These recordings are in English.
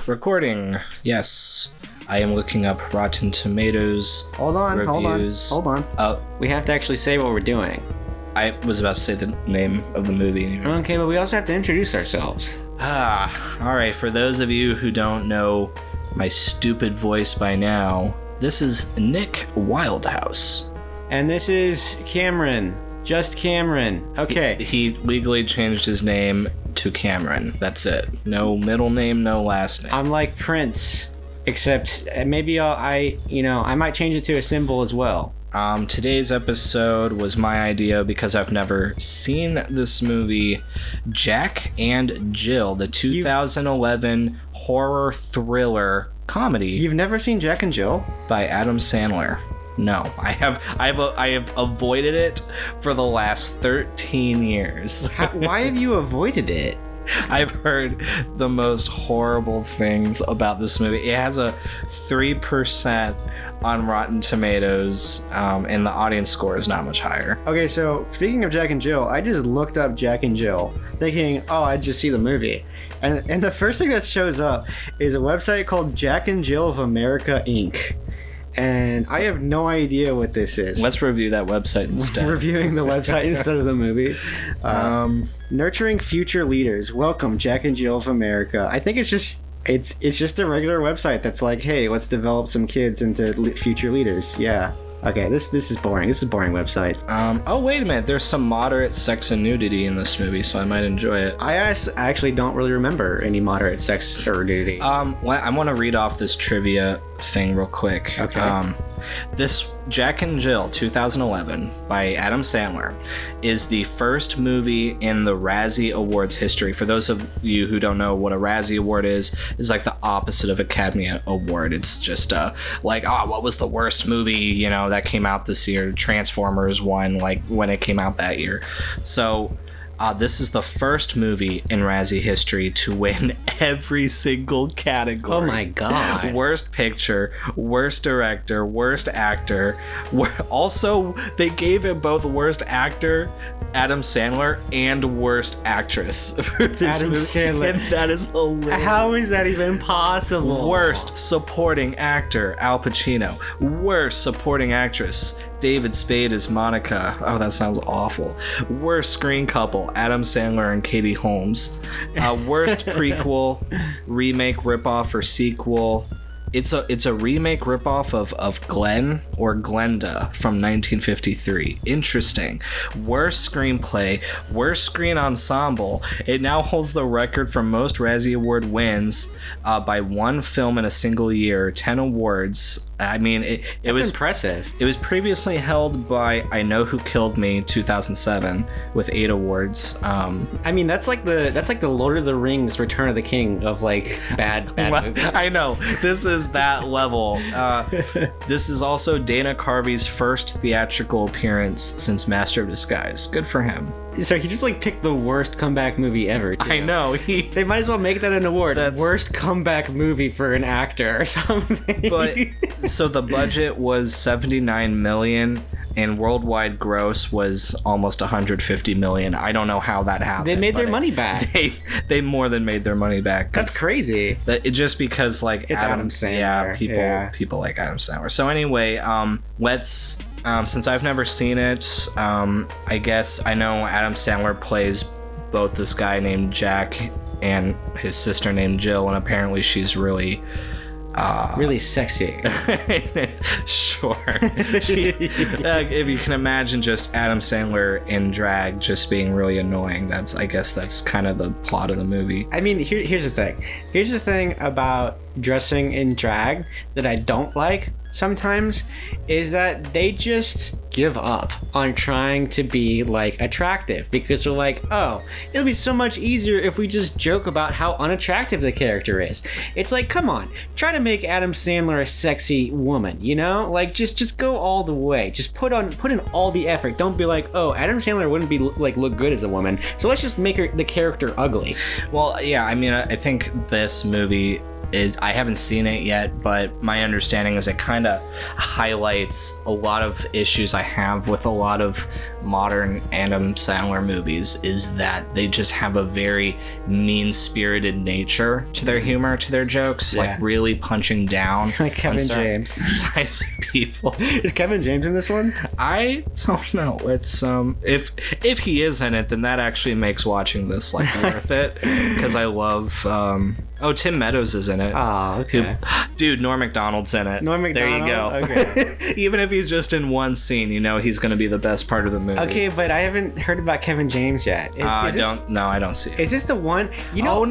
Recording. Yes. I am looking up Rotten Tomatoes reviews. Hold on. We have to actually say what we're doing. I was about to say the name of the movie. Anyway. Okay, but we also have to introduce ourselves. All right. For those of you who don't know my stupid voice by now, this is Nick Wildhouse. And this is Cameron. Just Cameron. Okay. He legally changed his name to Cameron. That's it. No middle name, no last name. I'm like Prince, except maybe I might change it to a symbol as well. Today's episode was my idea because I've never seen this movie, Jack and Jill, the 2011 horror thriller comedy. You've never seen Jack and Jill? By Adam Sandler. No, I have avoided it for the last 13 years. Why have you avoided it? I've heard the most horrible things about this movie. It has a 3% on Rotten Tomatoes, and the audience score is not much higher. Okay, so speaking of Jack and Jill, I just looked up Jack and Jill, thinking, I'd just see the movie. And the first thing that shows up is a website called Jack and Jill of America, Inc., and I have no idea what this is. Let's review that website instead. Reviewing the website instead of the movie. Nurturing future leaders. Welcome, Jack and Jill of America. I think it's just a regular website that's like, hey, let's develop some kids into future leaders. Yeah. Okay, this is boring. This is a boring website. Oh, wait a minute. There's some moderate sex and nudity in this movie, so I might enjoy it. I actually don't really remember any moderate sex or nudity. I want to read off this trivia thing real quick. Okay. This Jack and Jill 2011 by Adam Sandler is the first movie in the Razzie Awards history. For those of you who don't know what a Razzie Award is like the opposite of Academy Award. It's just what was the worst movie, that came out this year? Transformers won when it came out that year. So this is the first movie in Razzie history to win every single category. Oh my god. Worst picture, worst director, worst actor. Also, they gave it both worst actor, Adam Sandler, and worst actress for this Adam movie. Sandler. And that is hilarious. How is that even possible? Worst supporting actor, Al Pacino. Worst supporting actress, David Spade as Monica. Oh, that sounds awful. Worst screen couple, Adam Sandler and Katie Holmes. Worst prequel, remake, ripoff, or sequel. It's a remake ripoff of Glenn or Glenda from 1953. Interesting. Worst screenplay, worst screen ensemble. It now holds the record for most Razzie Award wins by one film in a single year, 10 awards. I mean, it was impressive. It was previously held by I Know Who Killed Me 2007 with 8 awards. I mean, that's like the Lord of the Rings Return of the King of bad movies. I know. This is that level. This is also Dana Carvey's first theatrical appearance since Master of Disguise. Good for him. So he just picked the worst comeback movie ever, too. I know. They might as well make that an award. Worst comeback movie for an actor or something. But so the budget was $79 million and worldwide gross was almost $150 million. I don't know how that happened. They made their money back. They more than made their money back. That's crazy. Just because it's Adam Sandler. Yeah, people like Adam Sandler. So anyway, let's since I've never seen it, I guess I know Adam Sandler plays both this guy named Jack and his sister named Jill, and apparently she's really sexy. Sure. If you can imagine just Adam Sandler in drag just being really annoying, I guess that's kind of the plot of the movie. I mean, here's the thing. Here's the thing about dressing in drag that I don't like sometimes is that they just give up on trying to be attractive because they're like, oh, it'll be so much easier if we just joke about how unattractive the character is. It's like, come on, try to make Adam Sandler a sexy woman, just go all the way. Just put in all the effort. Don't be like, oh, Adam Sandler wouldn't be look good as a woman, so let's just make the character ugly. Well, yeah, I mean, I think this movie is, I haven't seen it yet, but my understanding is it kind of highlights a lot of issues I have with a lot of modern Adam Sandler movies, is that they just have a very mean-spirited nature to their humor, to their jokes, like really punching down like Kevin James types of people. Is Kevin James in this one? I don't know. It's if he is in it, then that actually makes watching this like worth it, because I love Tim Meadows is in it. Oh, okay. Dude, Norm Macdonald's in it. Norm Macdonald? There you go. Okay. Even if he's just in one scene, you know he's going to be the best part of the movie. Okay, but I haven't heard about Kevin James yet. I don't see it. Is this the one? You know?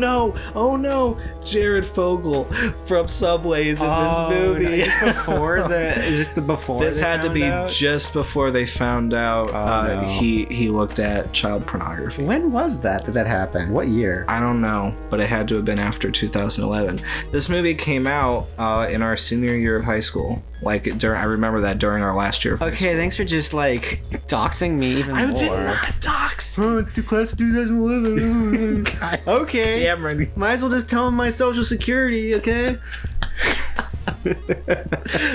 Oh no! Jared Fogle from Subway's in this movie. No, is this the before? This had to be just before they found out no. he looked at child pornography. When was that happened? What year? I don't know, but it had to have been after 2011. This movie came out in our senior year of high school. Like I remember that during our last year. Okay, thanks for just like doxing me even more. I did not dox. The class of 2011. Okay. Yeah, I'm ready. Might as well just tell him my social security, okay?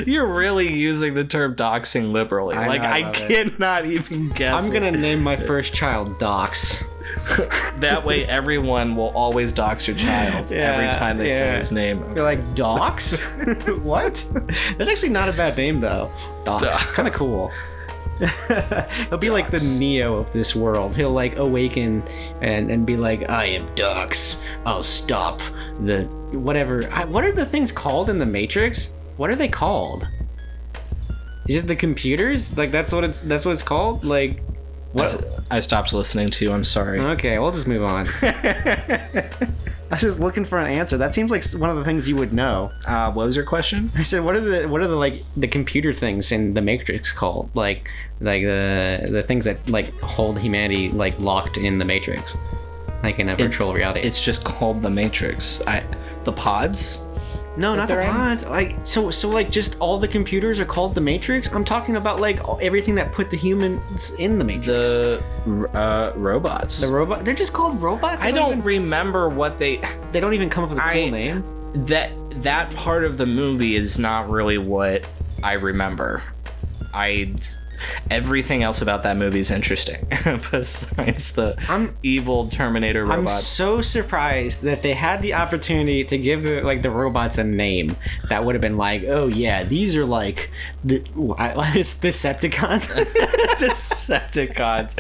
You're really using the term doxing liberally. I cannot even guess. I'm gonna name my first child Dox. That way everyone will always dox your child every time they say his name. You're like, Dox? What? That's actually not a bad name though. Dox. It's kind of cool. He'll be like the Neo of this world. He'll like awaken and be like, I am Dox. I'll stop the whatever. What are the things called in the Matrix? What are they called? Just the computers? Like that's what it's called? Like what? I stopped listening to you. I'm sorry. Okay, we'll just move on. I was just looking for an answer. That seems like one of the things you would know. What was your question? I said, what are the like the computer things in the Matrix called? Like the things that like hold humanity like locked in the Matrix, like in a virtual reality. It's just called the Matrix. The pods. No, not the pods. Like so like just all the computers are called the Matrix. I'm talking about like everything that put the humans in the Matrix. The robots. The robot. They're just called robots. I don't remember what they. They don't even come up with a cool name. That part of the movie is not really what I remember. Everything else about that movie is interesting, besides the evil Terminator robots. I'm so surprised that they had the opportunity to give the robots a name that would have been like, oh yeah, these are like the Decepticons. Decepticons.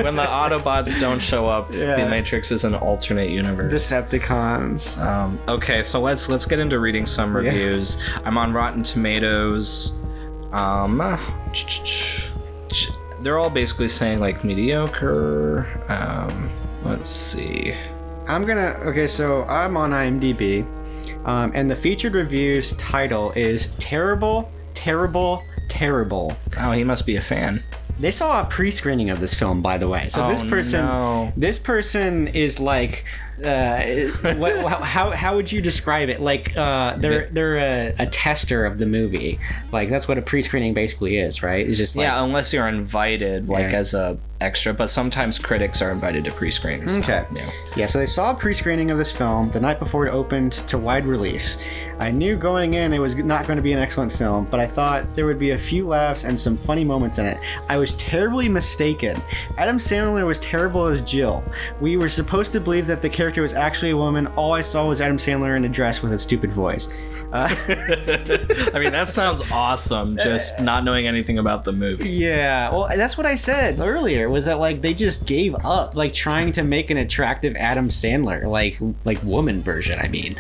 When the Autobots don't show up, the Matrix is an alternate universe. Decepticons. Okay, so let's get into reading some reviews. I'm on Rotten Tomatoes. They're all basically saying like mediocre. Let's see. So I'm on IMDb, and the featured reviews title is terrible, terrible, terrible. Oh, he must be a fan. They saw a pre-screening of this film, by the way. So this person is like, how would you describe it? Like, they're a tester of the movie. Like that's what a pre-screening basically is, right? It's just like, unless you're invited, like as a extra. But sometimes critics are invited to pre-screenings. Okay. So they saw a pre-screening of this film the night before it opened to wide release. I knew going in it was not going to be an excellent film, but I thought there would be a few laughs and some funny moments in it. I was terribly mistaken. Adam Sandler was terrible as Jill. We were supposed to believe that the character was actually a woman. All I saw was Adam Sandler in a dress with a stupid voice. I mean, that sounds awesome, just not knowing anything about the movie. Yeah, well, that's what I said earlier, was that like they just gave up like trying to make an attractive Adam Sandler, like woman version, I mean.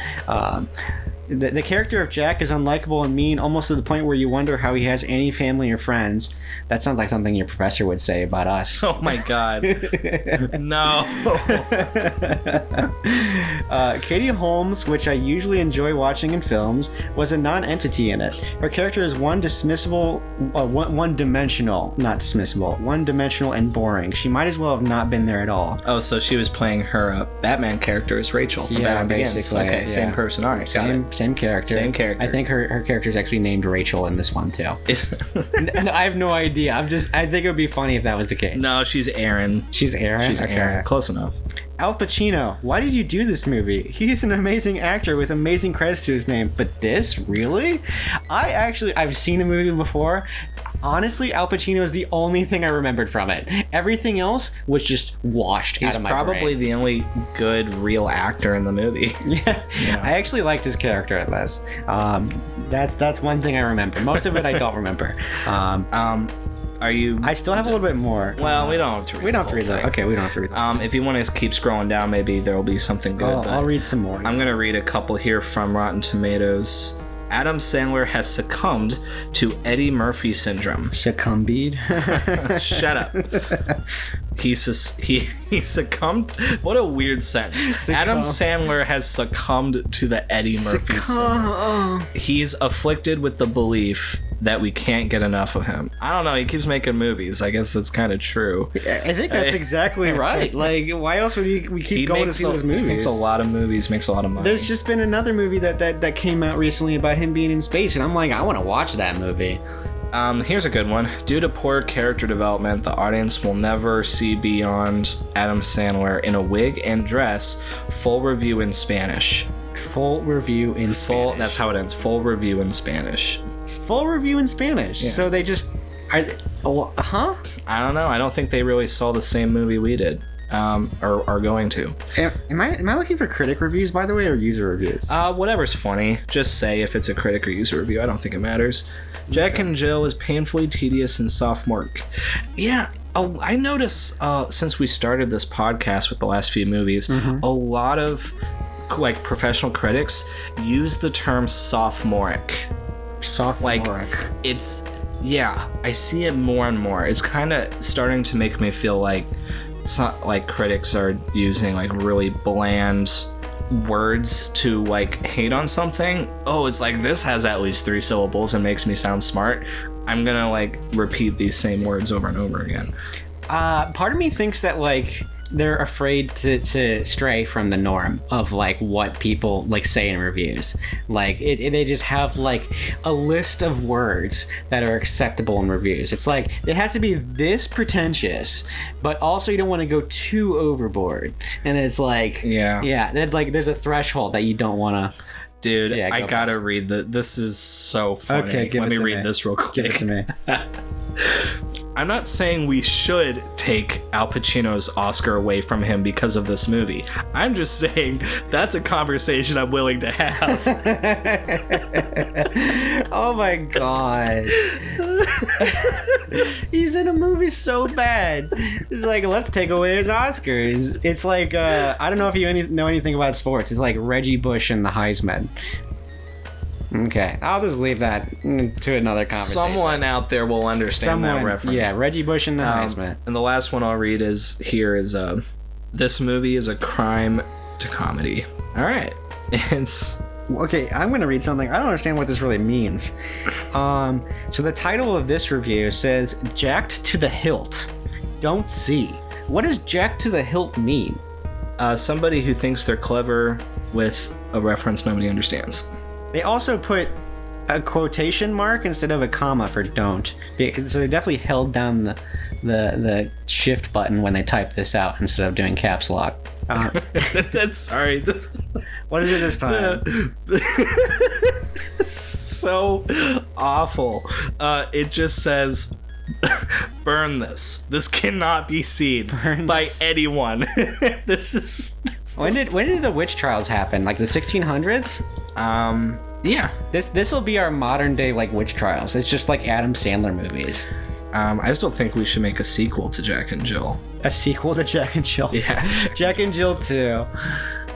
The character of Jack is unlikable and mean, almost to the point where you wonder how he has any family or friends. That sounds like something your professor would say about us. Oh my god. No. Katie Holmes, which I usually enjoy watching in films, was a non-entity in it. Her character is one-dimensional and boring. She might as well have not been there at all. Oh, so she was playing her Batman character as Rachel from Batman Begins. Basically. Okay, same person. All right, got it. Same character. I think her character is actually named Rachel in this one too. I have no idea. I think it would be funny if that was the case. No, she's Erin. She's Erin? She's Erin. Close enough. Al Pacino, why did you do this movie? He's an amazing actor with amazing credits to his name, but this, really? I've seen the movie before. Honestly, Al Pacino is the only thing I remembered from it. Everything else was just washed out of my brain. He's probably the only good real actor in the movie. Yeah. I actually liked his character at least. That's one thing I remember. Most of it I don't remember. Are you? I still have a little bit more. Well, we don't have to read. We don't have to read that. Okay, we don't have to read that. If you want to keep scrolling down, maybe there will be something good. I'll read some more. I'm gonna read a couple here from Rotten Tomatoes. Adam Sandler has succumbed to Eddie Murphy syndrome. Succumbed? Shut up. He succumbed. What a weird sentence. Adam Sandler has succumbed to the Eddie Murphy syndrome. He's afflicted with the belief that we can't get enough of him. I don't know. He keeps making movies. I guess that's kind of true. I think that's exactly right. Like, why else would we keep going to see those movies? He makes a lot of movies. Makes a lot of money. There's just been another movie that came out recently about him being in space, and I'm like, I want to watch that movie. Here's a good one. Due to poor character development, the audience will never see beyond Adam Sandler in a wig and dress. Full review in Spanish. Full review in Spanish. That's how it ends. Full review in Spanish. Full review in Spanish. Yeah. So they just I don't know. I don't think they really saw the same movie we did. Or are going to. Am I looking for critic reviews, by the way, or user reviews? Whatever's funny. Just say if it's a critic or user review. I don't think it matters. Jack and Jill is painfully tedious and sophomore. Yeah, I notice since we started this podcast with the last few movies, a lot of like professional critics use the term sophomoric. Sophomoric. Like, I see it more and more. It's kind of starting to make me feel like critics are using like really bland words to like hate on something. Oh, it's like this has at least 3 syllables and makes me sound smart. I'm gonna like repeat these same words over and over again. Part of me thinks that like they're afraid to stray from the norm of like what people like say in reviews. Like they just have like a list of words that are acceptable in reviews. It's like it has to be this pretentious, but also you don't want to go too overboard. And it's like that's like there's a threshold that you don't want to. Dude, I gotta read this is so funny. Okay, let me read this real quick. Give it to me. I'm not saying we should take Al Pacino's Oscar away from him because of this movie. I'm just saying that's a conversation I'm willing to have. Oh my god. He's in a movie so bad. It's like, let's take away his Oscars. It's like, I don't know if you know anything about sports. It's like Reggie Bush and the Heisman. Okay, I'll just leave that to another conversation. Someone out there will understand that reference. Yeah, Reggie Bush and the Heisman. And the last one I'll read is this movie is a crime to comedy. All right. Okay, I'm going to read something. I don't understand what this really means. So the title of this review says, Jacked to the Hilt. Don't see. What does jacked to the hilt mean? Somebody who thinks they're clever with a reference nobody understands. They also put a quotation mark instead of a comma for don't. So they definitely held down the shift button when they typed this out instead of doing caps lock. Sorry. What is it this time? So awful. It just says, burn this. This cannot be seen by anyone. When did the witch trials happen? Like the 1600s? Yeah. This will be our modern day like witch trials. It's just like Adam Sandler movies. I still think we should make a sequel to Jack and Jill. A sequel to Jack and Jill? Yeah. Jack and Jill 2.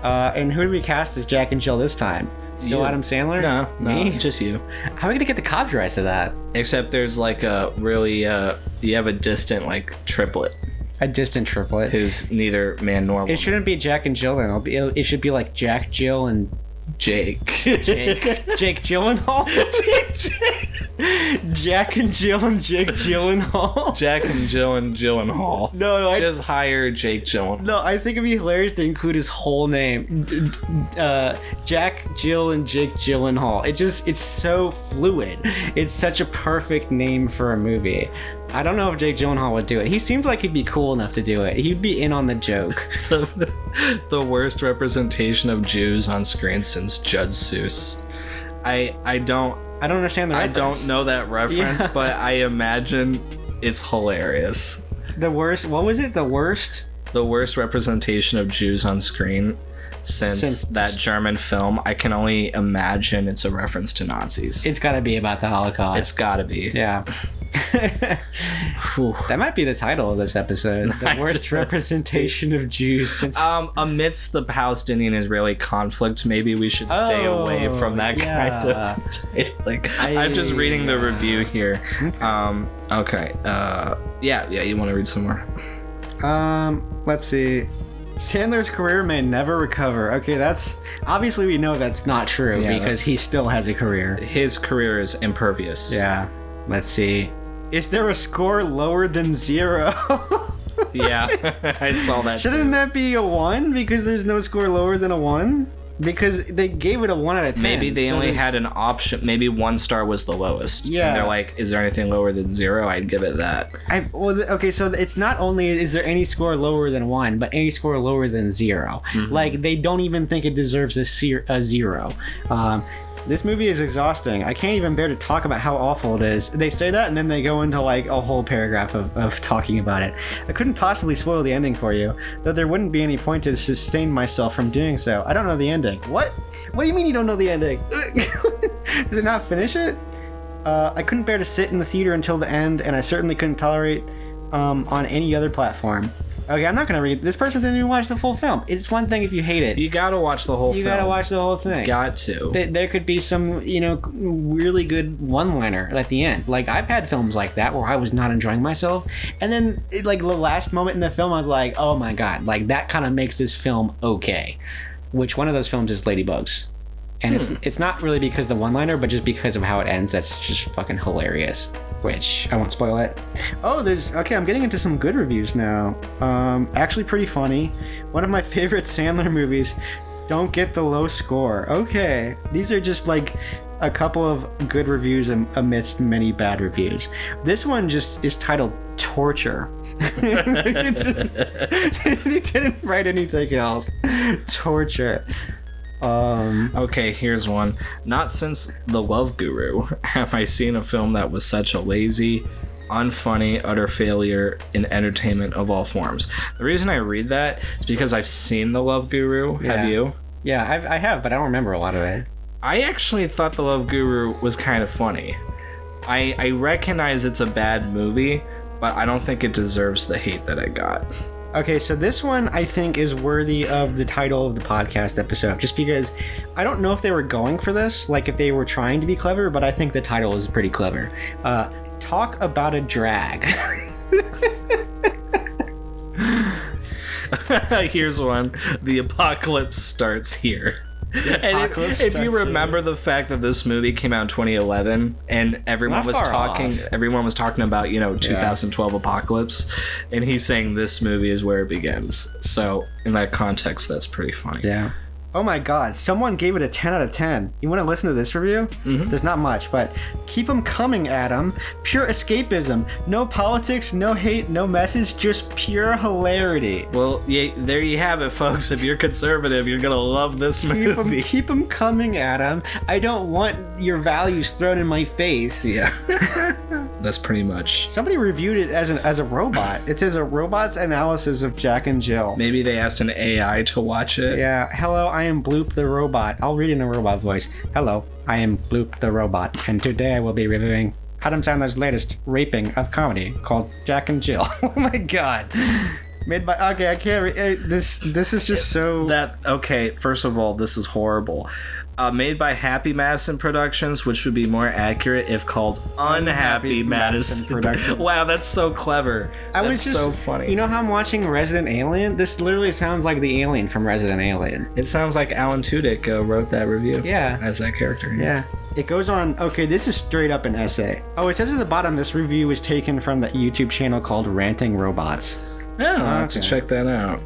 And who do we cast as Jack and Jill this time? Still you. Adam Sandler? No, me? Just you. How are we gonna get the copyrights to that? Except there's like a really, you have a distant like triplet. A distant triplet? Who's neither man nor woman. It shouldn't be Jack and Jill then. It should be like Jack, Jill, and Jake Gyllenhaal. Jack and Jill and Jake Gyllenhaal. Jack and Jill and Gyllenhaal. No, just hire Jake Gyllenhaal. No, I think it'd be hilarious to include his whole name. Jack, Jill, and Jake Gyllenhaal. It's so fluid. It's such a perfect name for a movie. I don't know if Jake Gyllenhaal would do it. He seems like he'd be cool enough to do it. He'd be in on the joke. The worst representation of Jews on screen since Judd Seuss. I don't understand the reference. I don't know that reference, but I imagine it's hilarious. The worst. What was it? The worst. The worst representation of Jews on screen since that German film. I can only imagine it's a reference to Nazis. It's got to be about the Holocaust. It's got to be. Yeah. That might be the title of this episode. The worst representation of Jews since... amidst the Palestinian-Israeli conflict, maybe we should stay away from that kind of... I'm just reading the review here. Okay. Yeah, you want to read some more? Let's see. Sandler's career may never recover. Okay, that's... Obviously, we know that's not true because he still has a career. His career is impervious. Yeah. Let's see. Is there a score lower than 0? Yeah, I saw that. Shouldn't that be a 1 because there's no score lower than a 1? Because they gave it a 1 out of 10. Maybe they only had an option. Maybe 1 star was the lowest. Yeah. And they're like, is there anything lower than 0? I'd give it that. Okay, so it's not only is there any score lower than 1, but any score lower than 0. Mm-hmm. Like, they don't even think it deserves a 0. This movie is exhausting. I can't even bear to talk about how awful it is. They say that and then they go into like a whole paragraph of talking about it. I couldn't possibly spoil the ending for you, though there wouldn't be any point to sustain myself from doing so. I don't know the ending. What? What do you mean you don't know the ending? Did they not finish it? I couldn't bear to sit in the theater until the end, and I certainly couldn't tolerate on any other platform. Okay, I'm not gonna read. This person didn't even watch the full film. It's one thing if you hate it. You gotta watch the whole film. You gotta watch the whole thing. Got to. There could be some, really good one-liner at the end. Like, I've had films like that where I was not enjoying myself, and then, the last moment in the film, I was like, oh my god, like, that kind of makes this film okay. Which one of those films is Ladybugs? And it's not really because the one-liner, but just because of how it ends. That's just fucking hilarious. Which, I won't spoil it. Oh, okay, I'm getting into some good reviews now. Actually pretty funny. One of my favorite Sandler movies, don't get the low score. Okay, these are just like a couple of good reviews amidst many bad reviews. This one just is titled Torture. He didn't write anything else. Torture. Okay, here's one. Not since The Love Guru have I seen a film that was such a lazy, unfunny, utter failure in entertainment of all forms. The reason I read that is because I've seen The Love Guru. Yeah. Have you? Yeah, I have, but I don't remember a lot of it. I actually thought The Love Guru was kind of funny. I recognize it's a bad movie, but I don't think it deserves the hate that it got. Okay, so this one I think is worthy of the title of the podcast episode, just because I don't know if they were going for this, like if they were trying to be clever, but I think the title is pretty clever. Talk about a drag. Here's one. The apocalypse starts here. And if you remember the fact that this movie came out in 2011 and everyone was talking about 2012 apocalypse, and he's saying this movie is where it begins. So in that context, that's pretty funny. Yeah. Oh my god, someone gave it a 10 out of 10. You want to listen to this review? Mm-hmm. There's not much, but keep them coming, Adam. Pure escapism. No politics, no hate, no message, just pure hilarity. Well, there you have it, folks. If you're conservative, you're going to love this movie. Keep them coming, Adam. I don't want your values thrown in my face. Yeah. That's pretty much. Somebody reviewed it as a robot. It says a robot's analysis of Jack and Jill. Maybe they asked an AI to watch it. Yeah. Hello, I am Bloop the robot. I'll read in a robot voice. Hello, I am Bloop the robot, and today I will be reviewing Adam Sandler's latest raping of comedy called Jack and Jill. Oh my god. Made by... Okay, I can't... This is just so... Okay, first of all, this is horrible. Made by Happy Madison Productions, which would be more accurate if called Unhappy Madison Productions. Wow, that's so clever. That's so funny. You know how I'm watching Resident Alien? This literally sounds like the alien from Resident Alien. It sounds like Alan Tudyk wrote that review. Yeah. As that character. Yeah. It goes on... Okay, this is straight up an essay. Oh, it says at the bottom, this review was taken from the YouTube channel called Ranting Robots. Oh, I'll have to check that out.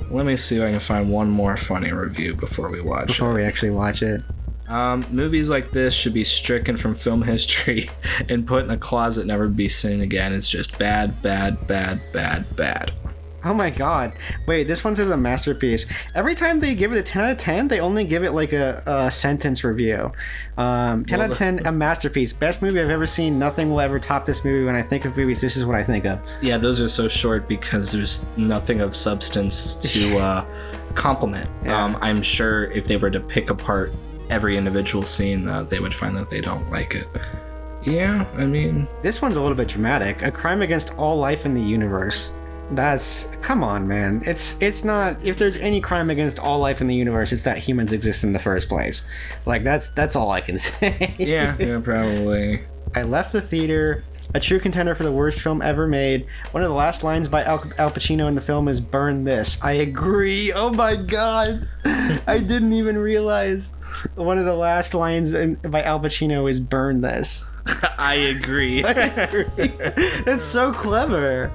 Let me see if I can find one more funny review before we watch it. Before we actually watch it. Movies like this should be stricken from film history and put in a closet, never to be seen again. It's just bad, bad, bad, bad, bad. Oh my god. Wait, this one says a masterpiece. Every time they give it a 10 out of 10, they only give it like a sentence review. 10 out of 10, a masterpiece. Best movie I've ever seen. Nothing will ever top this movie. When I think of movies, this is what I think of. Yeah, those are so short because there's nothing of substance to compliment. Yeah. I'm sure if they were to pick apart every individual scene, they would find that they don't like it. Yeah, I mean... This one's a little bit dramatic. A crime against all life in the universe. Come on, man. It's not, if there's any crime against all life in the universe, it's that humans exist in the first place. Like, that's all I can say. Yeah, probably. I left the theater, a true contender for the worst film ever made. One of the last lines by Al Pacino in the film is, "Burn this." I agree. Oh my god. I didn't even realize one of the last lines by Al Pacino is, "Burn this." I agree. I agree. That's so clever.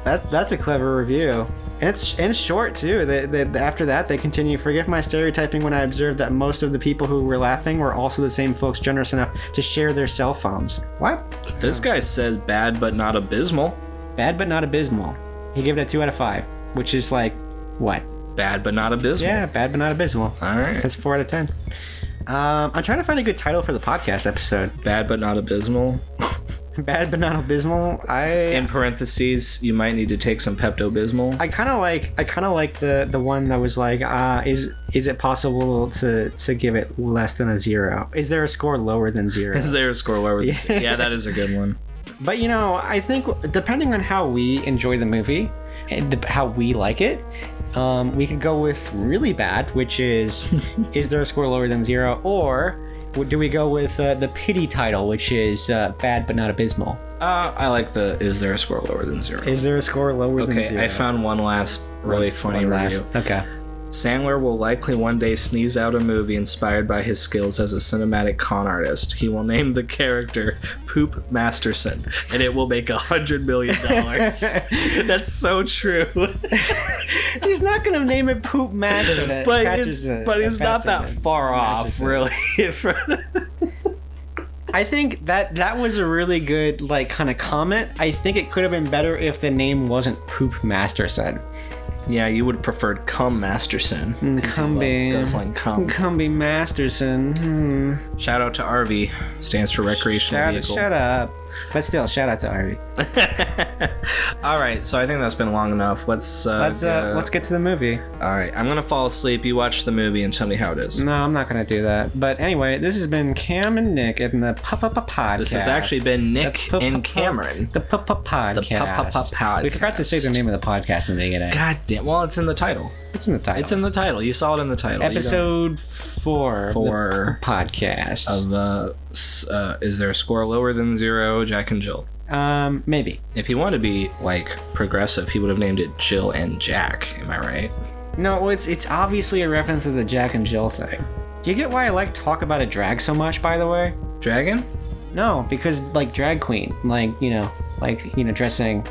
That's a clever review, and it's short too. After that, they continue. Forgive my stereotyping when I observed that most of the people who were laughing were also the same folks generous enough to share their cell phones. What? This guy says bad but not abysmal. Bad but not abysmal. He gave it a 2 out of 5, which is like what? Bad but not abysmal. Yeah, bad but not abysmal. All right. That's 4 out of 10. I'm trying to find a good title for the podcast episode. Bad but not abysmal. Bad but not abysmal. In parentheses, you might need to take some Pepto-Bismol. I kind of like the one that was like, is it possible to give it less than a 0? Is there a score lower than 0? Is there a score lower than 0? Yeah, that is a good one. But I think depending on how we enjoy the movie and how we like it, we could go with really bad, which is there a score lower than 0, or do we go with the pity title, which is bad but not abysmal? I like the is there a score lower than 0? Is there a score lower than 0? Okay, I found one last really funny review. Okay. Sandler will likely one day sneeze out a movie inspired by his skills as a cinematic con artist. He will name the character Poop Masterson, and it will make $100 million. That's so true. He's not gonna name it Poop Masterson, but he's not that far off, really. I think that was a really good kind of comment. I think it could have been better if the name wasn't Poop Masterson. Yeah, you would have preferred Cum Masterson. Cumby Masterson. Shout out to RV. Stands for recreational vehicle. Shut up. But still, shout out to RV. All right, so I think that's been long enough. Let's get to the movie. All right, I'm gonna fall asleep. You watch the movie and tell me how it is. No, I'm not gonna do that. But anyway, this has been Cam and Nick in the podcast. This has actually been Nick and Cameron. The podcast. The podcast. We forgot to say the name of the podcast in the beginning. God damn. Well, it's in the title. It's in the title. It's in the title. You saw it in the title. Episode 4 of the podcast. Of is there a score lower than 0, Jack and Jill? Maybe. If he wanted to be progressive, he would have named it Jill and Jack. Am I right? No, well, it's obviously a reference to the Jack and Jill thing. Do you get why I like talk about a drag so much, by the way? Dragon? No, because drag queen, dressing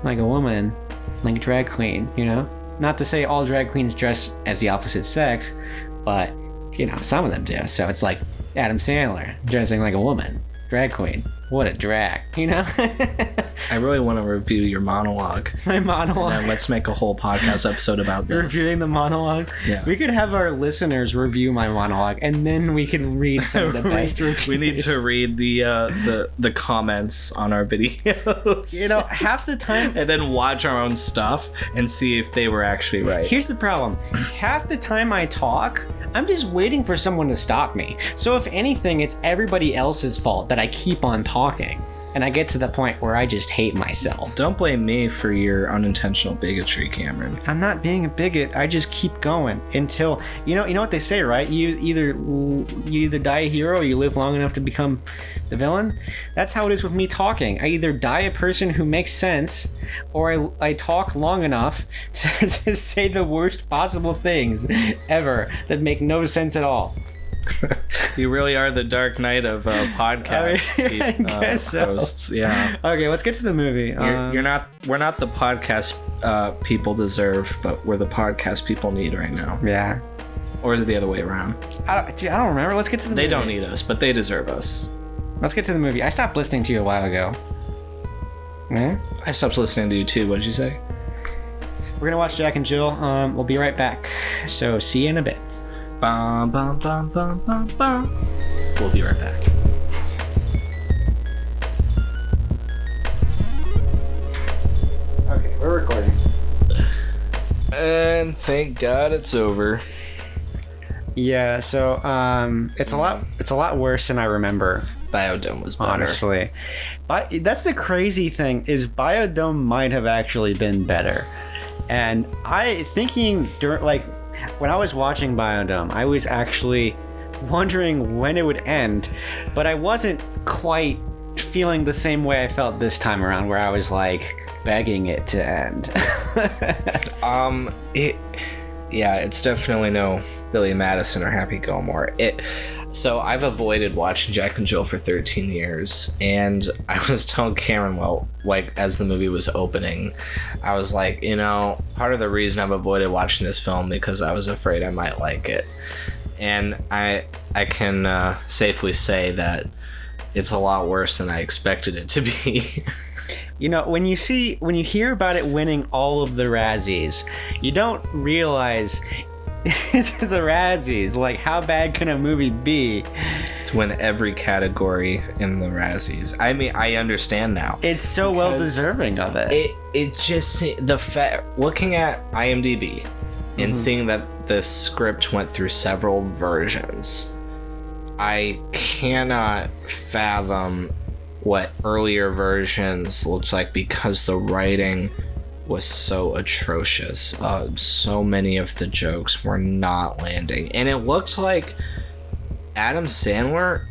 like a woman, like a drag queen, Not to say all drag queens dress as the opposite sex, but some of them do. So it's like Adam Sandler dressing like a woman, drag queen. What a drag, I really want to review your monologue. My monologue. And then let's make a whole podcast episode about this. Reviewing the monologue. Yeah. We could have our listeners review my monologue, and then we could read some of the best reviews. We need to read the comments on our videos. Half the time, and then watch our own stuff and see if they were actually right. Here's the problem: half the time I talk, I'm just waiting for someone to stop me. So if anything, it's everybody else's fault that I keep on talking. And I get to the point where I just hate myself. Don't blame me for your unintentional bigotry, Cameron. I'm not being a bigot. I just keep going until you know what they say, right? You either die a hero or you live long enough to become the villain. That's how it is with me talking. I either die a person who makes sense, or I talk long enough to say the worst possible things ever that make no sense at all. You really are the Dark Knight of podcast I guess so. hosts. Yeah. Okay, let's get to the movie. We're not the podcast people deserve, but we're the podcast people need right now. Yeah. Or is it the other way around? I don't remember. Let's get to the movie. They don't need us, but they deserve us. Let's get to the movie. I stopped listening to you a while ago. Yeah? I stopped listening to you too. What did you say? We're gonna watch Jack and Jill. We'll be right back. So see you in a bit. Bum, bum, bum, bum, bum, bum. We'll be right back. Okay, we're recording. And thank God it's over. Yeah, so it's a lot worse than I remember. Biodome was better. Honestly. But that's the crazy thing, is Biodome might have actually been better. And when I was watching Biodome, I was actually wondering when it would end, but I wasn't quite feeling the same way I felt this time around, where I was like begging it to end. It's definitely no Billy Madison or Happy Gilmore. So I've avoided watching Jack and Jill for 13 years, and I was telling Cameron, as the movie was opening, I was like, part of the reason I've avoided watching this film because I was afraid I might like it. And I can safely say that it's a lot worse than I expected it to be. When you hear about it winning all of the Razzies, you don't realize it's the Razzies. Like, how bad can a movie be? It's win every category in the Razzies. I mean, I understand now. It's so well deserving of it. It just looking at IMDb and seeing that the script went through several versions, I cannot fathom what earlier versions looks like because the writing was so atrocious. So many of the jokes were not landing, and it looked like Adam Sandler,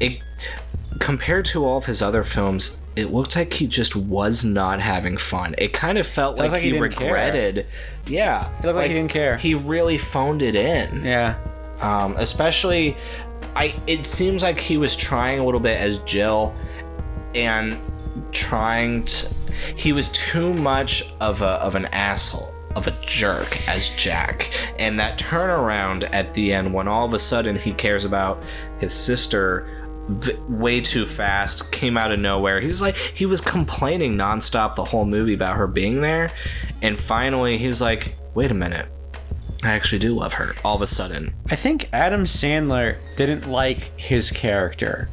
compared to all of his other films, it looked like he just was not having fun. It kind of felt like he regretted care. Yeah, it looked like he didn't care. He really phoned it in. Yeah. Especially it seems like he was trying a little bit as Jill, and he was too much of an asshole, of a jerk as Jack. And that turnaround at the end, when all of a sudden he cares about his sister way too fast, came out of nowhere. He was complaining nonstop the whole movie about her being there, and finally he's like, wait a minute, I actually do love her, all of a sudden. I think Adam Sandler didn't like his character.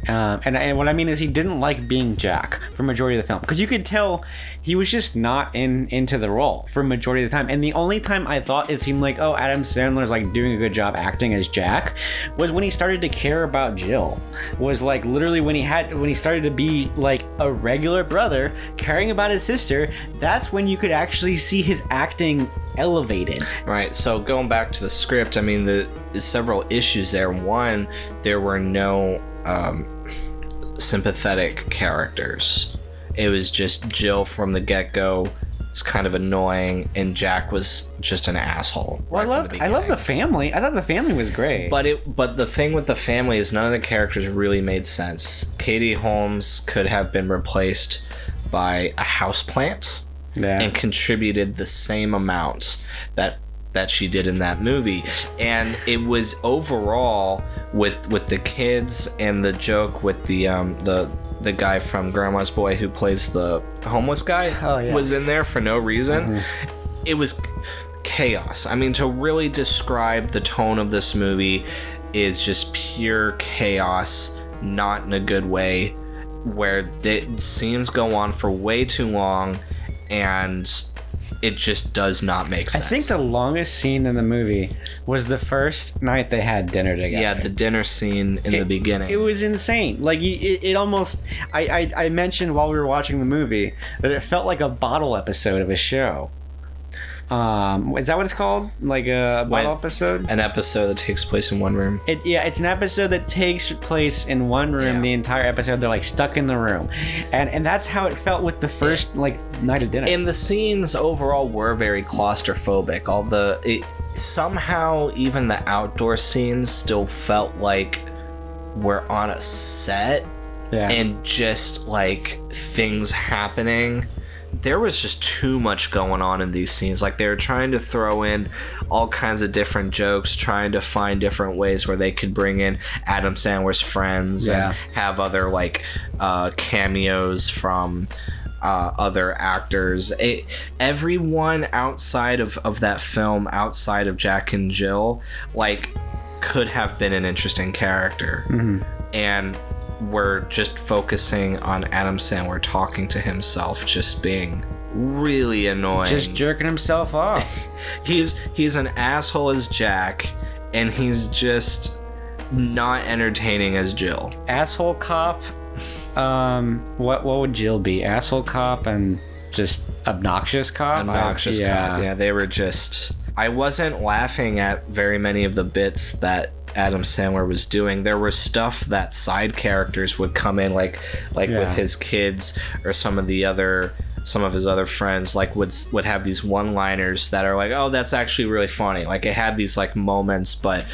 And what I mean is, he didn't like being Jack for majority of the film, because you could tell he was just not into the role for majority of the time. And the only time I thought it seemed like, oh, Adam Sandler's like doing a good job acting as Jack, was when he started to care about Jill. Was like literally when he started to be like a regular brother caring about his sister. That's when you could actually see his acting elevated. Right. So going back to the script, I mean, the several issues there. One, there were no sympathetic characters. It was just Jill from the get-go was kind of annoying, and Jack was just an asshole. Well, I love the family. I thought the family was great. But the thing with the family is none of the characters really made sense. Katie Holmes could have been replaced by a houseplant and contributed the same amount that she did in that movie. And it was overall with the kids, and the joke with the guy from Grandma's Boy who plays the homeless guy was in there for no reason. It was chaos. I mean, to really describe the tone of this movie is just pure chaos, not in a good way, where the scenes go on for way too long and it just does not make sense. I think the longest scene in the movie was the first night they had dinner together. Yeah, the dinner scene in the beginning. It was insane. Like, it almost... I mentioned while we were watching the movie that it felt like a bottle episode of a show. Is that what it's called? Like a bottle episode? An episode that takes place in one room. It's an episode that takes place in one room. The entire episode, they're like stuck in the room, and that's how it felt with the first like night of dinner. And the scenes overall were very claustrophobic. Somehow even the outdoor scenes still felt like we're on a set, and just like things happening there was just too much going on in these scenes. Like, they were trying to throw in all kinds of different jokes, trying to find different ways where they could bring in Adam Sandler's friends and have other like cameos from other actors. Everyone outside of that film, outside of Jack and Jill, like, could have been an interesting character. And we're just focusing on Adam Sandler talking to himself, just being really annoying, just jerking himself off. he's an asshole as Jack, and he's just not entertaining as Jill. Asshole cop. What would Jill be? Asshole cop and just obnoxious cop. Cop. Yeah, they were just. I wasn't laughing at very many of the bits that Adam Sandler was doing. There was stuff that side characters would come in, like with his kids or some of his other friends, like would have these one-liners that are like, oh, that's actually really funny. Like, it had these like moments, but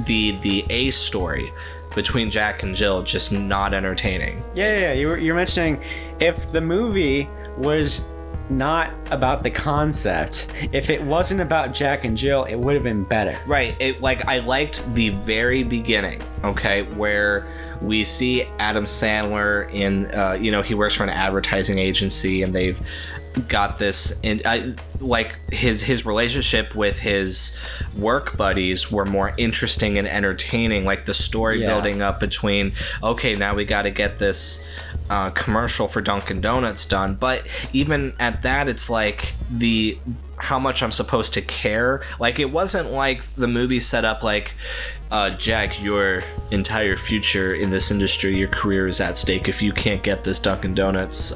the A story between Jack and Jill just not entertaining. Yeah. You're mentioning if the movie was not about the concept, if it wasn't about Jack and Jill, it would have been better. Right. I liked the very beginning, okay, where we see Adam Sandler in he works for an advertising agency, and they've got this like his relationship with his work buddies were more interesting and entertaining, like the story building up between, okay, now we got to get this commercial for Dunkin' Donuts done. But even at that, it's like how much I'm supposed to care. Like, it wasn't like the movie set up like, Jack, your entire future in this industry, your career is at stake. If you can't get this Dunkin' Donuts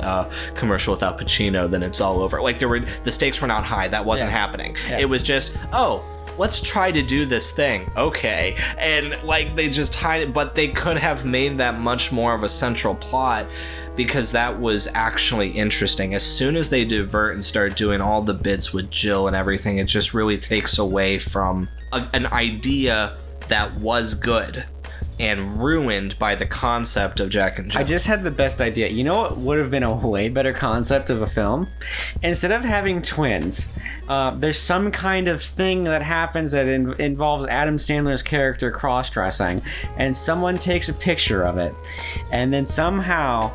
commercial with Al Pacino, then it's all over. Like, the stakes were not high. That wasn't happening. It was just, oh, let's try to do this thing. Okay. And like, they just hide it, but they could have made that much more of a central plot, because that was actually interesting. As soon as they divert and start doing all the bits with Jill and everything, it just really takes away from an idea that was good and ruined by the concept of Jack and Jill. I just had the best idea. You know what would have been a way better concept of a film? Instead of having twins, there's some kind of thing that happens that involves Adam Sandler's character cross-dressing, and someone takes a picture of it, and then somehow,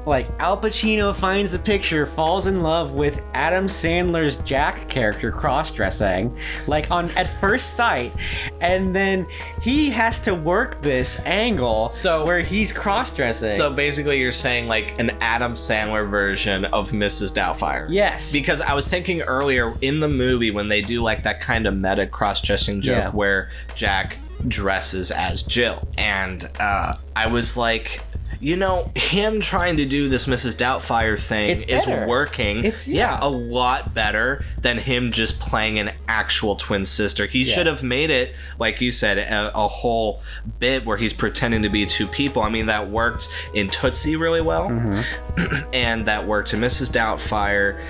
like, Al Pacino finds the picture, falls in love with Adam Sandler's Jack character cross-dressing, like at first sight, and then he has to work this angle where he's cross-dressing. So basically you're saying like an Adam Sandler version of Mrs. Doubtfire. Yes. Because I was thinking earlier in the movie when they do like that kind of meta cross-dressing joke where Jack dresses as Jill, and I was like, him trying to do this Mrs. Doubtfire thing is working. It's a lot better than him just playing an actual twin sister. He should have made it, like you said, a whole bit where he's pretending to be two people. I mean, that worked in Tootsie really well, and that worked in Mrs. Doubtfire.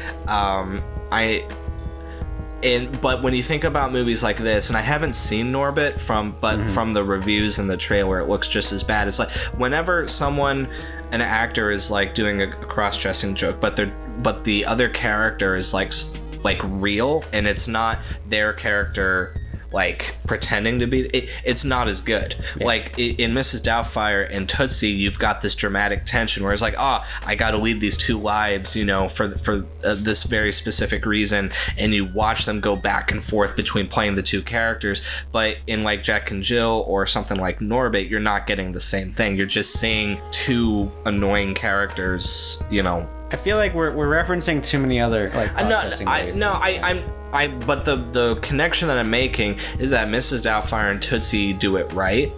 But when you think about movies like this, and I haven't seen Norbit from the reviews and the trailer, it looks just as bad. It's like whenever an actor is like doing a cross-dressing joke, but the other character is like real, and it's not their character like pretending to be, it's not as good. Like in Mrs. Doubtfire and Tootsie, you've got this dramatic tension where it's like, I gotta lead these two lives, for this very specific reason, and you watch them go back and forth between playing the two characters. But in like Jack and Jill or something like Norbit, you're not getting the same thing. You're just seeing two annoying characters, I feel like we're referencing too many other like but the connection that I'm making is that Mrs. Doubtfire and Tootsie do it right,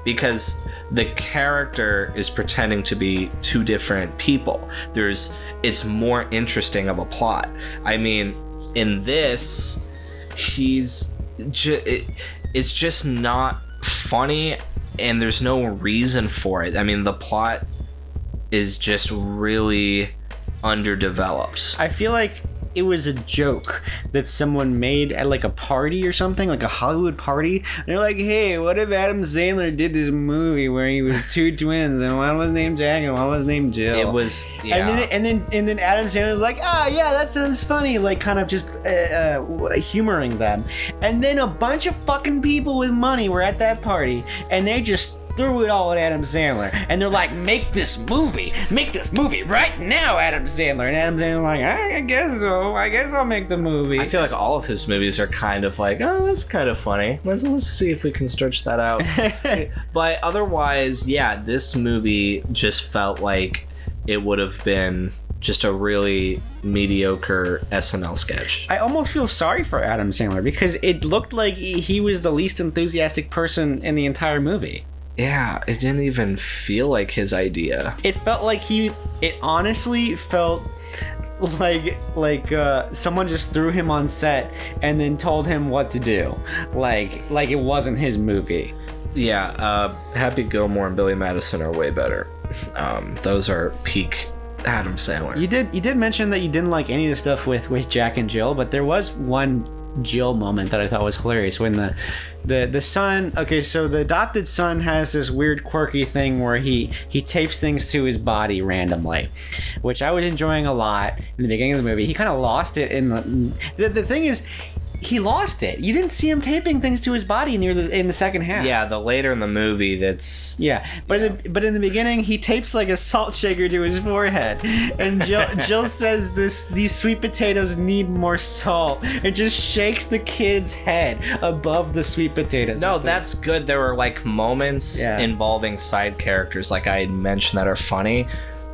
because the character is pretending to be two different people. It's more interesting of a plot. I mean, in this, it's just not funny, and there's no reason for it. I mean, the plot is just really underdeveloped. I feel like it was a joke that someone made at like a party or something, like a Hollywood party. And they're like, hey, what if Adam Sandler did this movie where he was two twins and one was named Jack and one was named Jill? It was, yeah. And then Adam Sandler was like, yeah, that sounds funny, like kind of just humoring them. And then a bunch of fucking people with money were at that party, and they just threw it all at Adam Sandler, and they're like, make this movie right now, Adam Sandler. And Adam Sandler's like, I guess so, I guess I'll make the movie. I feel like all of his movies are kind of like, oh, that's kind of funny, let's see if we can stretch that out. But otherwise, yeah, this movie just felt like it would have been just a really mediocre SNL sketch. I almost feel sorry for Adam Sandler because it looked like he was the least enthusiastic person in the entire movie. Yeah, it didn't even feel like his idea. It felt like it honestly felt like someone just threw him on set and then told him what to do. Like it wasn't his movie. Yeah, Happy Gilmore and Billy Madison are way better. Those are peak Adam Sandler. You did mention that you didn't like any of the stuff with Jack and Jill, but there was one Jill moment that I thought was hilarious when the son, okay, so the adopted son has this weird quirky thing where he tapes things to his body randomly, which I was enjoying a lot in the beginning of the movie. He kind of lost it in the thing is, he lost it. You didn't see him taping things to his body in the second half. Yeah, the later in the movie, that's... Yeah, but in the beginning, he tapes like a salt shaker to his forehead, and Jill says these sweet potatoes need more salt, and just shakes the kid's head above the sweet potatoes. No, that's good. There were like moments involving side characters, like I had mentioned, that are funny.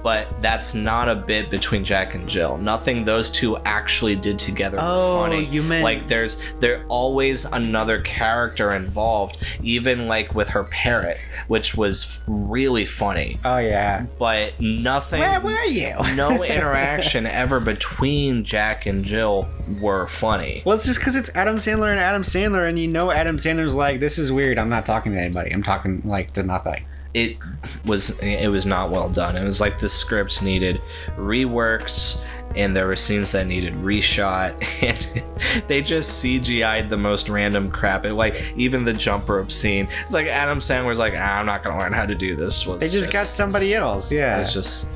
But that's not a bit between Jack and Jill. Nothing those two actually did together was funny. You meant... Like there's always another character involved, even like with her parrot, which was really funny. Oh yeah. But nothing... Where were you? No interaction ever between Jack and Jill were funny. Well, it's just because it's Adam Sandler, and you know Adam Sandler's like, this is weird, I'm not talking to anybody. I'm talking like to nothing. It was not well done. It was like the scripts needed reworks, and there were scenes that needed reshot, and they just CGI'd the most random crap. Like even the jump rope scene, it's like Adam Sandler's like, I'm not gonna learn how to do this. They just got somebody else. Yeah, it's just.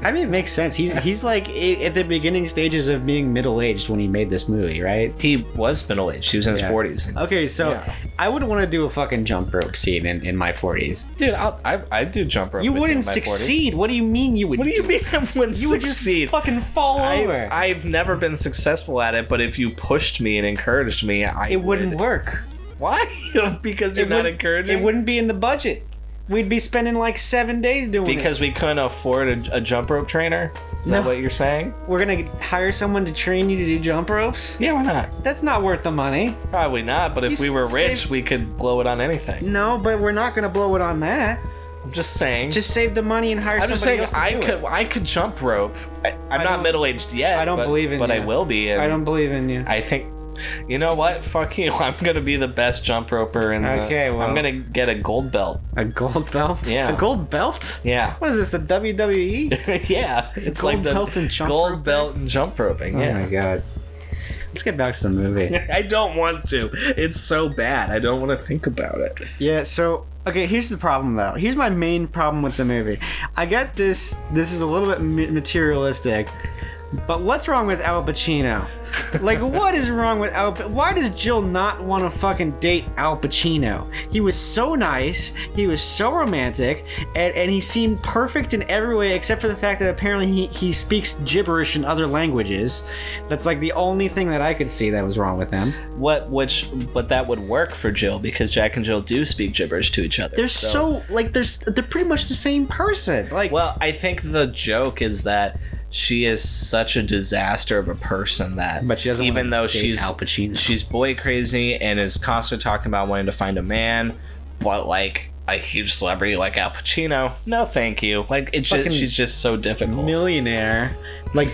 I mean, it makes sense. He's like at the beginning stages of being middle-aged when he made this movie, right? He was middle-aged. He was in his 40s. Okay, so I wouldn't want to do a fucking jump rope scene in my 40s. Dude, I'd do jump rope. You wouldn't succeed. 40s. What do you mean you would? What do you mean I wouldn't succeed? You would just fucking fall over. I've never been successful at it, but if you pushed me and encouraged me, it wouldn't work. Why? Because you're not encouraging? It wouldn't be in the budget. We'd be spending like 7 days doing it. Because we couldn't afford a jump rope trainer? Is that what you're saying? We're going to hire someone to train you to do jump ropes? Yeah, why not? That's not worth the money. Probably not, but if we were rich, we could blow it on anything. No, but we're not going to blow it on that. I'm just saying. Just save the money and hire somebody else to do it. I could jump rope. I'm not middle-aged yet. I don't believe in you. But I will be. I don't believe in you. I think... You know what? Fuck you. I'm gonna be the best jump roper in the... Okay, well... I'm gonna get a gold belt. A gold belt? Yeah. A gold belt? Yeah. What is this, the WWE? Yeah. It's gold like the belt and jump gold roping? belt and jump roping. Yeah. Oh my god. Let's get back to the movie. I don't want to. It's so bad. I don't want to think about it. Yeah, so... Okay, here's the problem, though. Here's my main problem with the movie. I get this is a little bit materialistic, but what's wrong with Al Pacino? Like, what is wrong with why does Jill not want to fucking date Al Pacino? He was so nice, he was so romantic, and he seemed perfect in every way except for the fact that apparently he speaks gibberish in other languages. That's like the only thing that I could see that was wrong with him. But that would work for Jill because Jack and Jill do speak gibberish to each other. They're pretty much the same person. Like, well, I think the joke is that she is such a disaster of a person that, but she doesn't, even though she's boy crazy and is constantly talking about wanting to find a man, but like a huge celebrity like Al Pacino, no thank you. Like she's just so difficult. Millionaire, like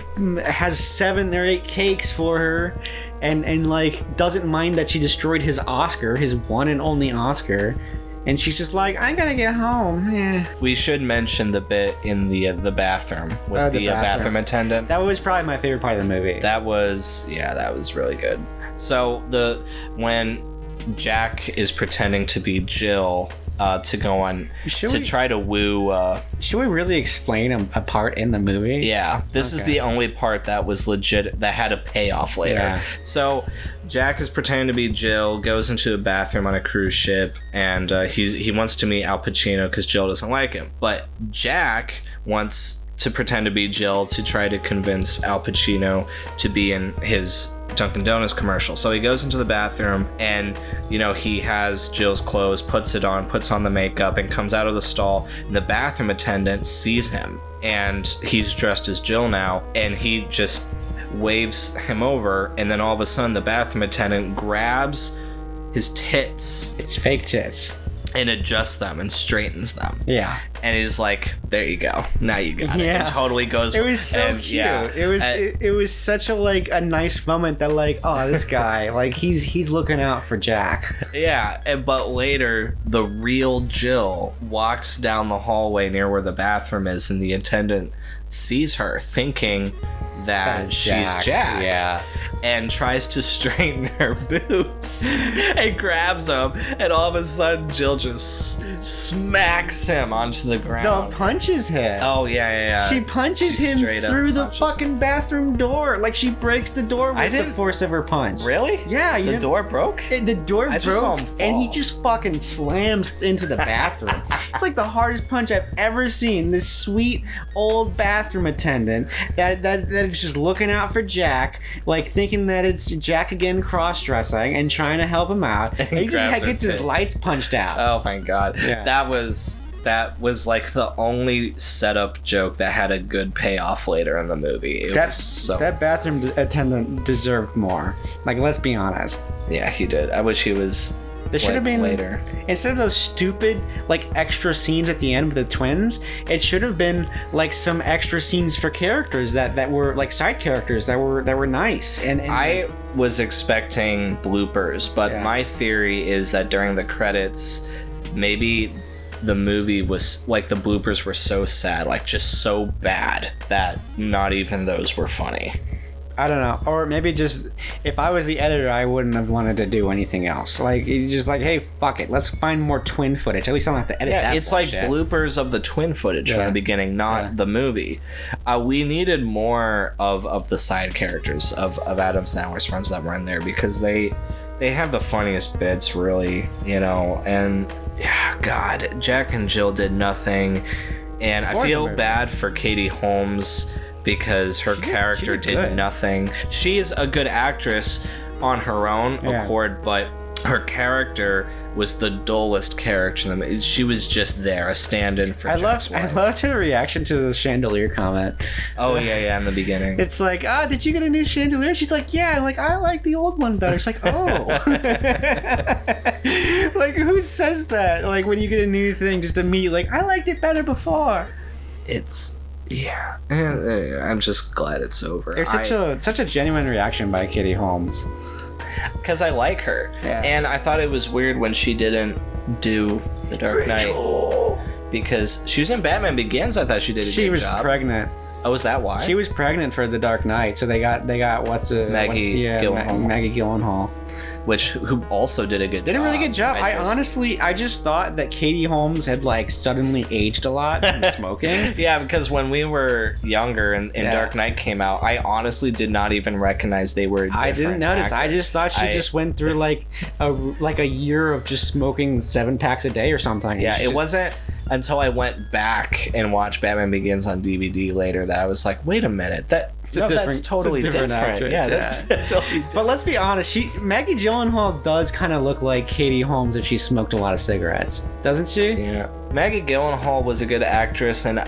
has 7 or 8 cakes for her, and like doesn't mind that she destroyed his Oscar, his one and only Oscar. and she's just like, I gotta get home. We should mention the bit in the bathroom with the bathroom attendant. That was probably my favorite part of the movie. That was really good. So when Jack is pretending to be Jill to go on try to woo. Should we really explain a part in the movie? Yeah, this is the only part that was legit that had a payoff later. Yeah. So Jack is pretending to be Jill, goes into a bathroom on a cruise ship, and he wants to meet Al Pacino because Jill doesn't like him. But Jack wants to pretend to be Jill to try to convince Al Pacino to be in his Dunkin' Donuts commercial. So he goes into the bathroom and, he has Jill's clothes, puts it on, puts on the makeup, and comes out of the stall. And the bathroom attendant sees him, and he's dressed as Jill now, and he just waves him over. And then all of a sudden, the bathroom attendant grabs his tits. It's fake tits. And adjusts them and straightens them. Yeah. And he's like, there you go. Now you got it. Yeah. And totally goes. It was so cute. Yeah. It was such a nice moment that this guy, he's looking out for Jack. Yeah. But later, the real Jill walks down the hallway near where the bathroom is, and the attendant sees her thinking that she's Jack. Yeah. And tries to straighten her boobs and grabs him, and all of a sudden Jill just smacks him onto the ground. No, punches him. Oh yeah. She punches him through the fucking bathroom door. She breaks the door with the force of her punch. Really? Yeah. The door broke? The door broke, just saw him fall. And he just fucking slams into the bathroom. It's the hardest punch I've ever seen. This sweet old bathroom attendant that is just looking out for Jack, thinking that it's Jack again cross-dressing and trying to help him out. And he just gets his lights punched out. Oh my god. Yeah. That was the only setup joke that had a good payoff later in the movie. That bathroom attendant deserved more. Let's be honest. Yeah, he did. I wish he was. There should have been later. Instead of those stupid extra scenes at the end with the twins, it should have been some extra scenes for characters that were side characters that were nice. And I was expecting bloopers, but my theory is that during the credits, maybe the movie was the bloopers were so sad, just so bad that not even those were funny. I don't know. Or maybe just, if I was the editor, I wouldn't have wanted to do anything else. It's just hey, fuck it. Let's find more twin footage. At least I don't have to edit that. Yeah, it's bullshit. Bloopers of the twin footage from the beginning, not the movie. We needed more of the side characters of Adam Sandler's friends that were in there, because they have the funniest bits, really, and God, Jack and Jill did nothing. And I feel bad for Katie Holmes, because her character did nothing. She is a good actress on her own accord, but her character was the dullest character in the movie. She was just there, a stand-in for Jack's wife. I loved her reaction to the chandelier comment. Oh, yeah, in the beginning. It's did you get a new chandelier? She's like, yeah. I'm like, I like the old one better. It's oh. Who says that? When you get a new thing, just immediately, I liked it better before. It's... Yeah, I'm just glad it's over. It's such a genuine reaction by Katie Holmes. Because I like her. Yeah. And I thought it was weird when she didn't do The Dark Knight. Because she was in Batman Begins. I thought she did a good job. She was pregnant. Oh, is that why? She was pregnant for The Dark Knight, so they got Maggie Gyllenhaal. Maggie Gyllenhaal. Who also did a good job. Did a really good job. I just thought that Katie Holmes had suddenly aged a lot from smoking. Yeah, because when we were younger and Dark Knight came out, I honestly did not even recognize they were different. I didn't notice. Actors. I just thought she just went through a year of just smoking 7 packs a day or something. Yeah, it wasn't until I went back and watched Batman Begins on DVD later that I was like, wait a minute, that's totally different. Actress, yeah, that's totally different. But let's be honest, Maggie Gyllenhaal does kind of look like Katie Holmes if she smoked a lot of cigarettes, doesn't she? Yeah. Maggie Gyllenhaal was a good actress, and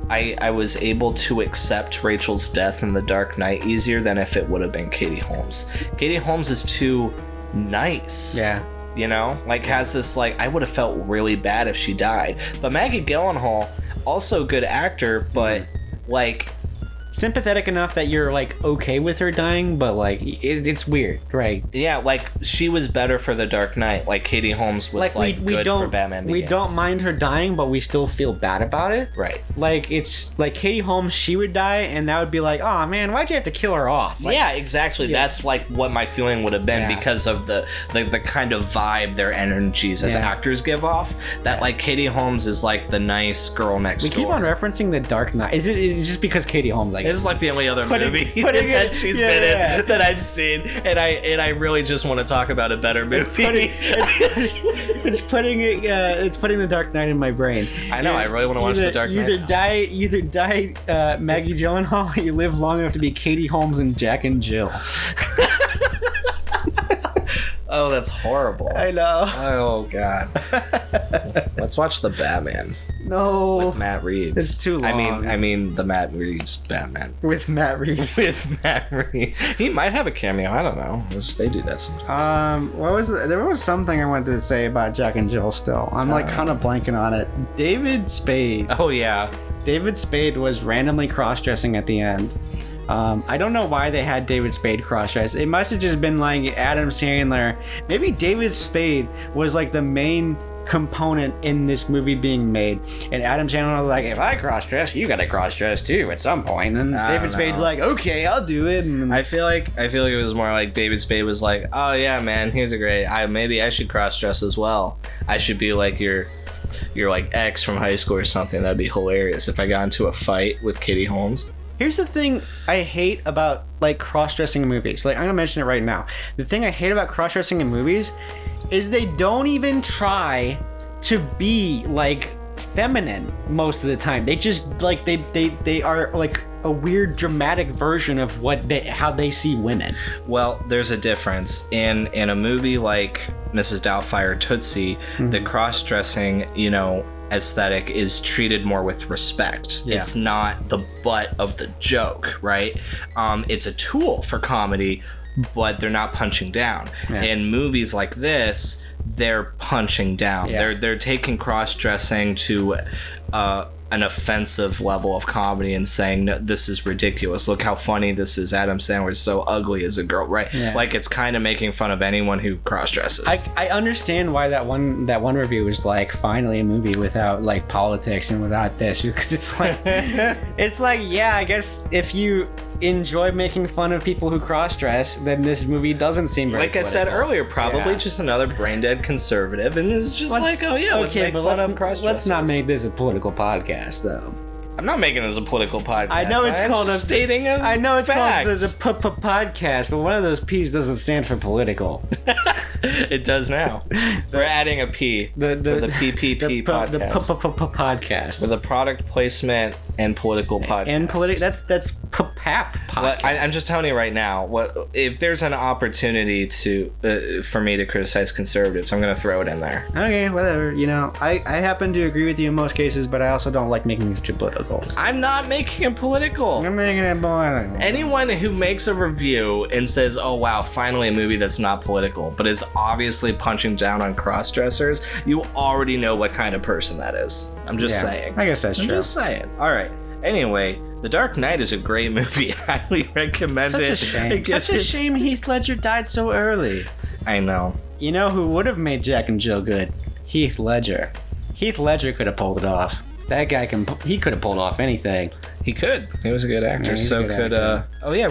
I was able to accept Rachel's death in The Dark Knight easier than if it would have been Katie Holmes. Katie Holmes is too nice. Yeah. Has this I would have felt really bad if she died. But Maggie Gyllenhaal, also good actor, but sympathetic enough that you're like okay with her dying, but like it's weird, right? Yeah, like she was better for The Dark Knight. Like Katie Holmes was we good don't, for Batman Begins. We don't mind her dying, but we still feel bad about it. Right. Like it's like Katie Holmes, she would die, and that would be like, oh man, why'd you have to kill her off? Like, yeah, exactly. Yeah. That's like what my feeling would have been because of the kind of vibe their energies as actors give off. That like Katie Holmes is like the nice girl next door. We keep on referencing The Dark Knight. Is it just because Katie Holmes? Like, this is like the only other movie that she's been in that I've seen, and I really just want to talk about a better movie. It's putting The Dark Knight in my brain. I know. I really want to watch The Dark Knight. You either die Maggie Gyllenhaal, or you live long enough to be Katie Holmes and Jack and Jill. Oh, that's horrible. I know. Oh, God. Let's watch The Batman. No. With Matt Reeves. It's too long. I mean the Matt Reeves Batman. With Matt Reeves. With Matt Reeves. He might have a cameo. I don't know. They do that sometimes. There was something I wanted to say about Jack and Jill still. I'm like kind of blanking on it. David Spade. Oh, yeah. David Spade was randomly cross-dressing at the end. I don't know why they had David Spade cross-dress. It must have just been like Adam Sandler. Maybe David Spade was like the main component in this movie being made, and Adam Sandler was like, if I cross-dress, you gotta cross-dress too at some point. And David Spade's like, okay, I'll do it. And I feel like it was more like David Spade was like, oh yeah, man, here's a great. Maybe I should cross-dress as well. I should be like your like ex from high school or something. That'd be hilarious if I got into a fight with Katie Holmes. Here's the thing I hate about like cross-dressing in movies. Like I'm gonna mention it right now. The thing I hate about cross-dressing in movies is they don't even try to be like feminine most of the time. They just like they are like a weird dramatic version of how they see women. Well, there's a difference in a movie like Mrs. Doubtfire Tootsie. The cross-dressing, aesthetic is treated more with respect. Yeah. It's not the butt of the joke, right? It's a tool for comedy, but they're not punching down. Yeah. In movies like this, they're punching down. Yeah. They're taking cross-dressing to an offensive level of comedy and saying, no, this is ridiculous. Look how funny this is. Adam Sandler is so ugly as a girl, right? Yeah. Like it's kind of making fun of anyone who cross-dresses. I understand why that one review was like, finally a movie without like politics and without this, because it's like yeah, I guess if you enjoy making fun of people who cross-dress, then this movie doesn't seem very like political. I said earlier, probably just another brain-dead conservative, and it's just let's make fun of cross-dressers. Let's not make this a political podcast, though. I'm not making this a political podcast. I know it's called stating a I know it's fact. Called the podcast, but one of those P's doesn't stand for political. It does now. We're adding a P. The PPP podcast. The podcast. With a product placement and political podcast. And that's PAP podcast. I'm just telling you right now. If there's an opportunity for me to criticize conservatives, I'm going to throw it in there. Okay, whatever. I happen to agree with you in most cases, but I also don't like making things too political. I'm not making it political. I'm making it political. Anyone who makes a review and says, oh wow, finally a movie that's not political, but is obviously punching down on cross-dressers, you already know what kind of person that is. I'm just saying. I guess that's true. I'm just saying. All right. Anyway, The Dark Knight is a great movie. I highly recommend it. Such a shame Heath Ledger died so early. I know. You know who would have made Jack and Jill good? Heath Ledger. Heath Ledger could have pulled it off. That guy he could have pulled off anything. He could. He was a good actor.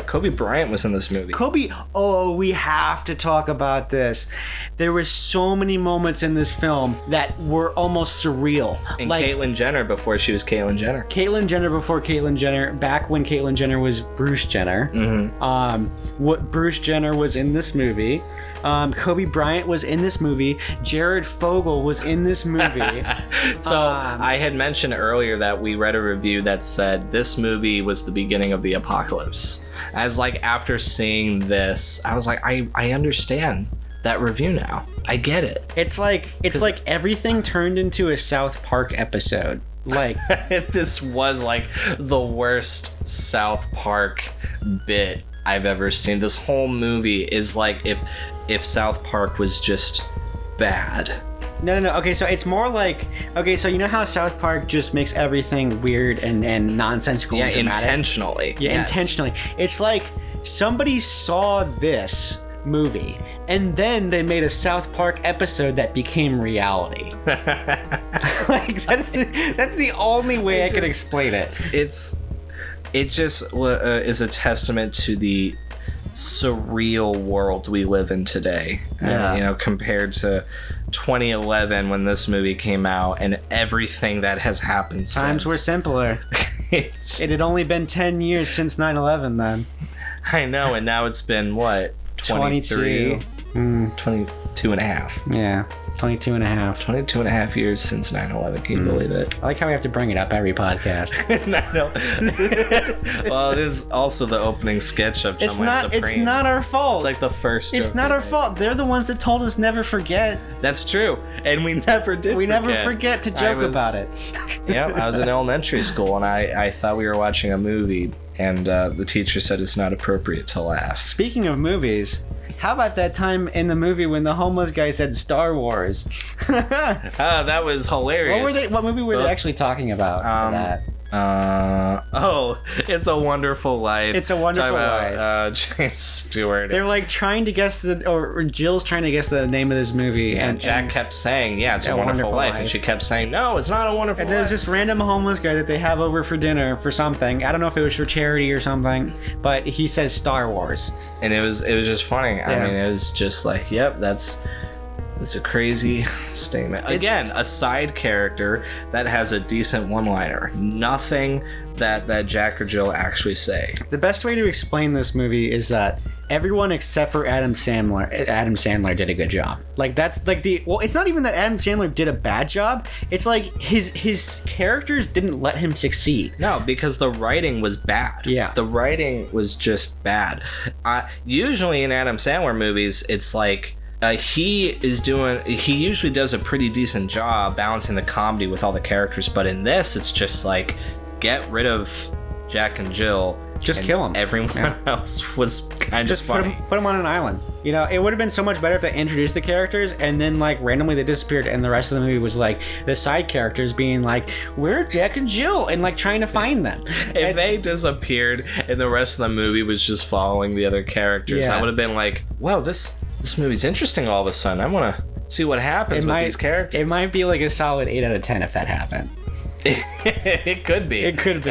Kobe Bryant was in this movie. We have to talk about this. There were so many moments in this film that were almost surreal. And like Caitlyn Jenner before she was Caitlyn Jenner. Caitlyn Jenner before Caitlyn Jenner, back when Caitlyn Jenner was Bruce Jenner. What Bruce Jenner was in this movie. Kobe Bryant was in this movie. Jared Fogle was in this movie. So I had mentioned earlier that we read a review that said this movie was the beginning of the apocalypse. As like after seeing this, I was like, I understand that review now. I get it. It's like everything turned into a South Park episode. Like this was like the worst South Park bit I've ever seen. This whole movie is like if South Park was just bad. No. Okay, so it's more like, okay, so you know how South Park just makes everything weird and nonsensical Yeah, and dramatic? intentionally. Yeah, Yes. intentionally. It's like somebody saw this movie and then they made a South Park episode that became reality. Like that's the only way I could explain it. It just is a testament to the surreal world we live in today. Yeah. Compared to 2011 when this movie came out and everything that has happened since. Times were simpler. It had only been 10 years since 9/11 then. I know, and now it's been what? 23? 22 and a half. Yeah, 22 and a half. 22 and a half years since 9/11. Can you believe it? I like how we have to bring it up every podcast. I know. Well, it is also the opening sketch of Chum Supreme. It's not our fault. It's like the first It's joke not we our made. fault. They're the ones that told us never forget. That's true. And we never did We never forget to joke about it. Yeah, I was in elementary school and I thought we were watching a movie and the teacher said it's not appropriate to laugh. Speaking of movies, how about that time in the movie when the homeless guy said Star Wars? That was hilarious. What movie were they actually talking about for that? It's a Wonderful Life. It's a Wonderful Life. James Stewart. They're like trying to guess or Jill's trying to guess the name of this movie, and Jack kept saying, "Yeah, it's a Wonderful Life," and she kept saying, "No, it's not a Wonderful And Life." there's this random homeless guy that they have over for dinner for something. I don't know if it was for charity or something, but he says Star Wars, and it was just funny. Yeah. I mean, it was just like, yep, that's a crazy statement. Again, a side character that has a decent one-liner. Nothing that Jack or Jill actually say. The best way to explain this movie is that everyone except for Adam Sandler did a good job. Like that's like it's not even that Adam Sandler did a bad job. It's like his characters didn't let him succeed. No, because the writing was bad. Yeah. The writing was just bad. Usually in Adam Sandler movies, it's like he usually does a pretty decent job balancing the comedy with all the characters, but in this it's just like, get rid of Jack and Jill, just kill him. Everyone else was kind of funny. Put him on an island. It would have been so much better if they introduced the characters and then like randomly they disappeared and the rest of the movie was like the side characters being like, "Where are Jack and Jill?" and like trying to find them. If they disappeared and the rest of the movie was just following the other characters, I would have been like, "Wow, this movie's interesting all of a sudden. I want to see what happens with these characters." It might be like a solid 8 out of 10 if that happened. It could be. It could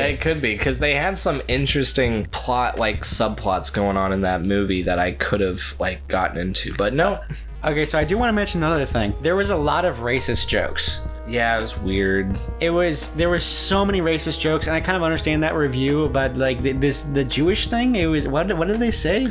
be because they had some interesting subplots going on in that movie that I could have gotten into, but no. Okay, so I do want to mention another thing. There was a lot of racist jokes. Yeah, it was weird. There were so many racist jokes, and I kind of understand that review about like the Jewish thing. It was what did they say?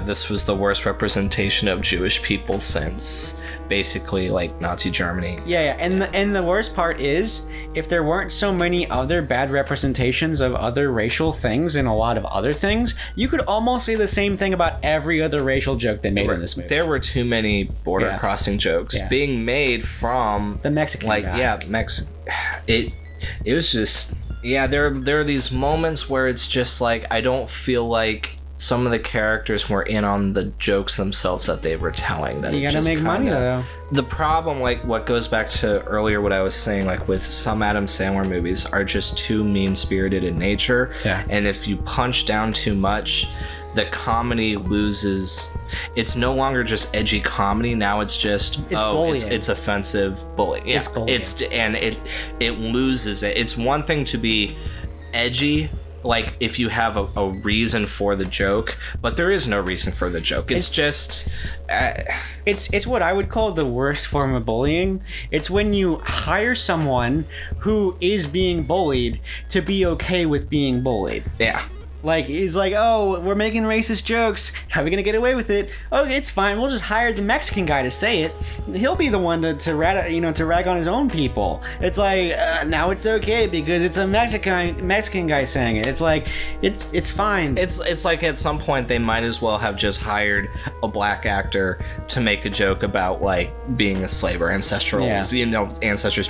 This was the worst representation of Jewish people since basically like Nazi Germany. Yeah, and the worst part is, if there weren't so many other bad representations of other racial things and a lot of other things, you could almost say the same thing about every other racial joke they made in this movie. There were too many border crossing jokes being made from the Mexican guy. It was just there are these moments where it's just like, I don't feel like some of the characters were in on the jokes themselves that they were telling. That you gotta make money though. The problem, like what goes back to earlier what I was saying, like with some Adam Sandler movies are just too mean-spirited in nature. Yeah. And if you punch down too much, the comedy loses. It's no longer just edgy comedy. Now it's just it's offensive bullying. Yeah. It loses it. It's one thing to be edgy, like if you have a reason for the joke, but there is no reason for the joke. It's just it's what I would call the worst form of bullying. It's when you hire someone who is being bullied to be okay with being bullied. Yeah. Like, he's like, "Oh, we're making racist jokes. How are we gonna get away with it? Okay, it's fine. We'll just hire the Mexican guy to say it. He'll be the one to rag on his own people." It's like, now it's okay because it's a Mexican guy saying it. It's like, it's fine. It's like at some point they might as well have just hired a black actor to make a joke about like being a slave or ancestors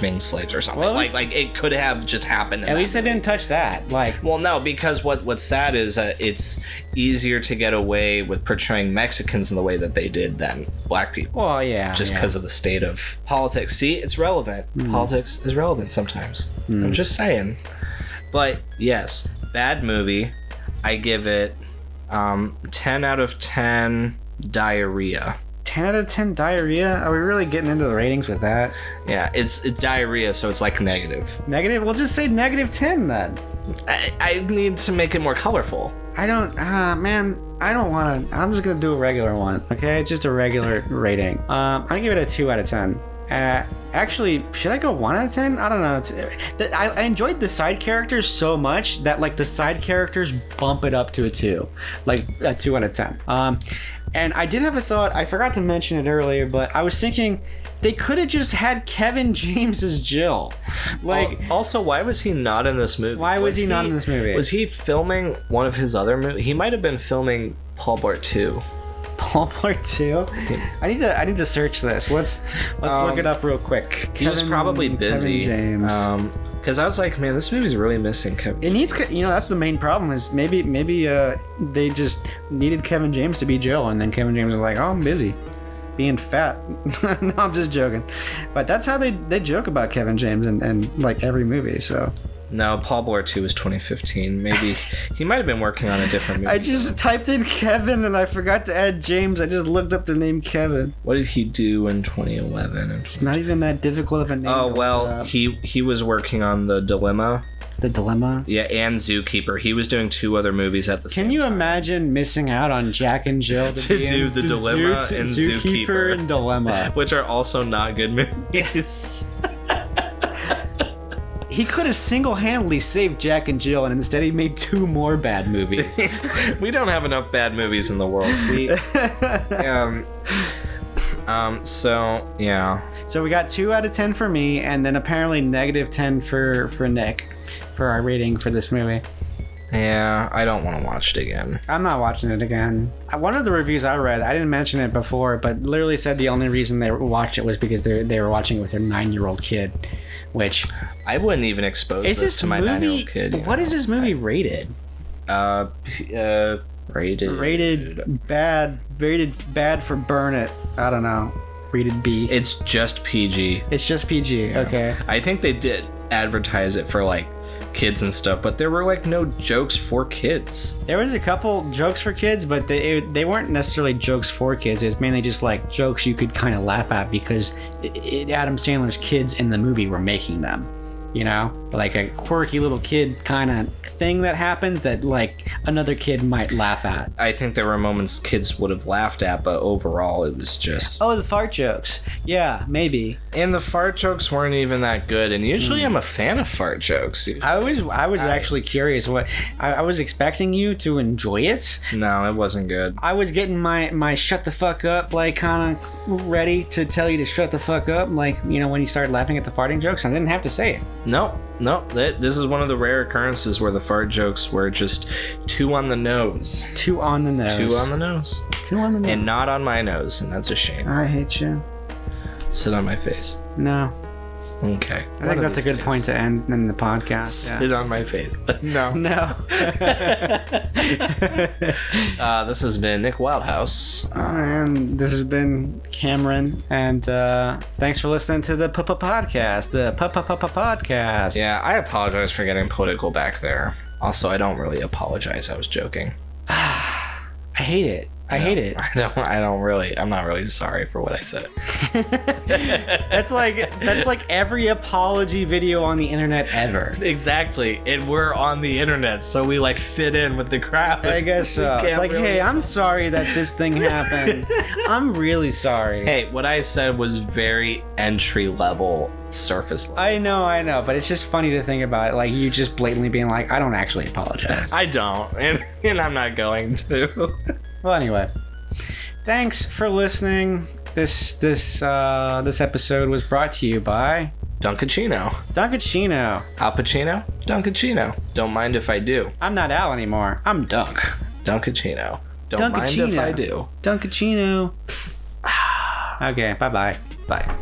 being slaves or something. Well, like it could have just happened. At least they didn't touch that. Like, well, no, because what's sad that is it's easier to get away with portraying Mexicans in the way that they did than black people. Well, yeah. Just because of the state of politics. See, it's relevant. Politics is relevant sometimes. I'm just saying. But yes, bad movie. I give it 10 out of 10 diarrhea. 10 out of 10 diarrhea? Are we really getting into the ratings with that? Yeah, it's diarrhea, so it's like negative. Negative? We'll just say negative 10 then. I need to make it more colorful. I don't, man, I don't want to. I'm just going to do a regular one, okay? Just a regular rating. I'm going to give it a 2 out of 10. Actually, should I go 1 out of 10? I don't know. I enjoyed the side characters so much that, like, the side characters bump it up to a 2. Like, a 2 out of 10. And I did have a thought. I forgot to mention it earlier, but I was thinking they could have just had Kevin James as Jill. Like, also, why was he not in this movie? Why was he not in this movie? Was he filming one of his other movies? He might have been filming Paul Blart 2. Paul Blart 2? I need to search this. Let's look it up real quick. He was probably busy. Kevin James. Because I was like, man, this movie's really missing Kevin. It needs, that's the main problem. Is maybe they just needed Kevin James to be Jill, and then Kevin James was like, oh, I'm busy being fat. No, I'm just joking. But that's how they joke about Kevin James and like every movie. So. No, Paul Blart 2 was 2015. Maybe he might have been working on a different movie. I just typed in Kevin and I forgot to add James. I just looked up the name Kevin. What did he do in 2011? It's not even that difficult of a name. Oh, well, he was working on The Dilemma. The Dilemma? Yeah, and Zookeeper. He was doing 2 other movies at the same time. Can you imagine missing out on Jack and Jill to do The Dilemma and Zookeeper and Dilemma, which are also not good movies. He could have single-handedly saved Jack and Jill, and instead he made 2 more bad movies. We don't have enough bad movies in the world. So yeah. So we got 2 out of 10 for me, and then apparently negative 10 for Nick for our rating for this movie. Yeah, I don't want to watch it again. I'm not watching it again. One of the reviews I read, I didn't mention it before, but literally said the only reason they watched it was because they were watching it with their 9-year-old kid, which I wouldn't even expose this to my 9-year-old kid. What is this movie rated? Rated bad for burn it. I don't know. Rated B. It's just PG. It's just PG. Yeah. Okay. I think they did advertise it for like kids and stuff, but there were like no jokes for kids. There was a couple jokes for kids, but they weren't necessarily jokes for kids. It was mainly just like jokes you could kind of laugh at because Adam Sandler's kids in the movie were making them. You know, like a quirky little kid kind of thing that happens that like another kid might laugh at. I think there were moments kids would have laughed at, but overall it was just... Oh, the fart jokes. Yeah, maybe. And the fart jokes weren't even that good, and usually I'm a fan of fart jokes. I was actually curious. What I was expecting you to enjoy it. No, it wasn't good. I was getting my shut the fuck up, like kind of ready to tell you to shut the fuck up, like, you know, when you started laughing at the farting jokes. I didn't have to say it. No, this is one of the rare occurrences where the fart jokes were just too on the nose. Too on the nose. Too on the nose. Too on the nose. And not on my nose, and that's a shame. I hate you. Sit on my face. No. Okay. I think that's a good point to end in the podcast. Sit on my face. No. No. This has been Nick Wildhouse. And this has been Cameron. And thanks for listening to the podcast. The podcast. Yeah, I apologize for getting political back there. Also, I don't really apologize. I was joking. I hate it. I hate it. I'm not really sorry for what I said. That's like every apology video on the internet ever. Exactly. And we're on the internet, so we like fit in with the crowd. I guess so. It's like, hey, I'm sorry that this thing happened. I'm really sorry. Hey, what I said was very entry level, surface level. I know, but it's just funny to think about it. Like you just blatantly being like, I don't actually apologize. I don't, and I'm not going to. Well, anyway, thanks for listening. This episode was brought to you by Dunkachino. Dunkachino. Al Pacino? Dunkachino. Don't mind if I do. I'm not Al anymore. I'm Dunk. Dunkachino. Don't mind if I do. Dunkachino. Okay, bye-bye. Bye.